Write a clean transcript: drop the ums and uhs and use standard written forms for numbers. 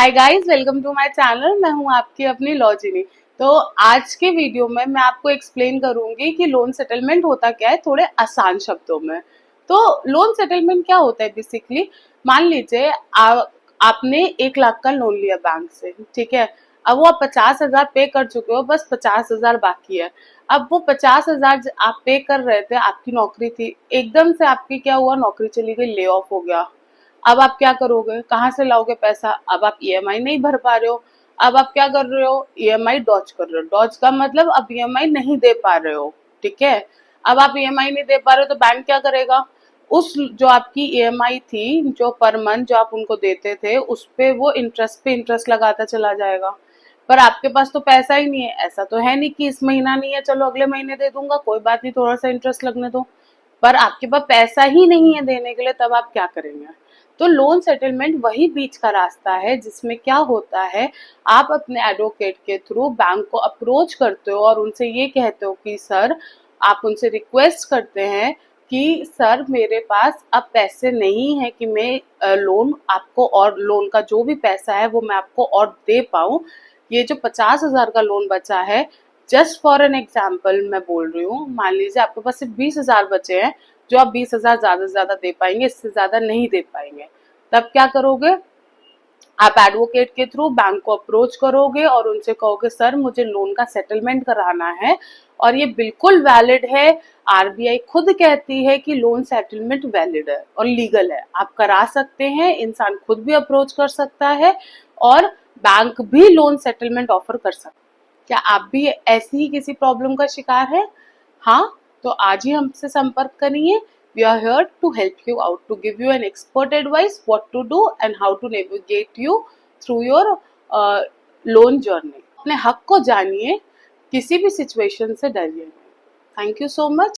Hi guys, welcome to my channel. मैं हूं आपकी अपनी लॉजिनी। तो आज के वीडियो में मैं आपको एक्सप्लेन करूंगी कि लोन सेटलमेंट होता क्या है, थोड़े आसान शब्दों में। तो लोन सेटलमेंट क्या होता है बेसिकली। मान लीजिए आपने 1 लाख का लोन लिया बैंक से, ठीक है। अब वो आप 50,000 पे कर चुके हो, बस 50,000 बाकी है। अब वो 50,000 आप पे कर रहे थे, आपकी नौकरी थी, एकदम से आपकी क्या हुआ, नौकरी चली गई, ले ऑफ हो गया। अब आप क्या करोगे, कहाँ से लाओगे पैसा। अब आप ईएमआई नहीं भर पा रहे हो। अब आप क्या कर रहे हो, ईएमआई डॉज कर रहे हो। डॉज का मतलब अब ईएमआई नहीं दे पा रहे हो, ठीक है। अब आप ईएमआई नहीं दे पा रहे हो तो बैंक क्या करेगा, उस जो आपकी ईएमआई थी, जो पर मंथ जो आप उनको देते थे, उस पे वो इंटरेस्ट पे इंटरेस्ट लगाता चला जाएगा। पर आपके पास तो पैसा ही नहीं है। ऐसा तो है नहीं कि इस महीना नहीं है, चलो अगले महीने दे दूंगा, कोई बात नहीं, थोड़ा सा इंटरेस्ट लगने दो। पर आपके पास पैसा ही नहीं है देने के लिए, तब आप क्या करेंगे। तो लोन सेटलमेंट वही बीच का रास्ता है जिसमें क्या होता है, आप अपने एडवोकेट के थ्रू बैंक को अप्रोच करते हो और उनसे ये कहते हो कि सर, आप उनसे रिक्वेस्ट करते हैं कि सर मेरे पास अब पैसे नहीं है कि मैं लोन आपको, और लोन का जो भी पैसा है वो मैं आपको और दे पाऊं। ये जो 50,000 का लोन बचा है, जस्ट फॉर एन एग्जाम्पल मैं बोल रही हूँ, मान लीजिए आपके पास सिर्फ 20,000 बचे हैं, जो आप 20,000 ज्यादा से ज्यादा दे पाएंगे, इससे ज्यादा नहीं दे पाएंगे। तब क्या करोगे, आप एडवोकेट के थ्रू बैंक को अप्रोच करोगे और उनसे कहोगे सर मुझे लोन का सेटलमेंट कराना है, और ये बिल्कुल वैलिड है। आरबीआई खुद कहती है कि लोन सेटलमेंट वैलिड है और लीगल है, आप करा सकते हैं, इंसान खुद भी अप्रोच कर सकता है और बैंक भी लोन सेटलमेंट ऑफर कर सकता है। क्या आप भी ऐसी ही किसी प्रॉब्लम का शिकार है? हाँ, तो आज ही हमसे संपर्क करिए। We are here to help you out, to give you an expert advice what to do and how to navigate you through your loan journey. अपने हक को जानिए, किसी भी सिचुएशन से डरिए नहीं। Thank you so much.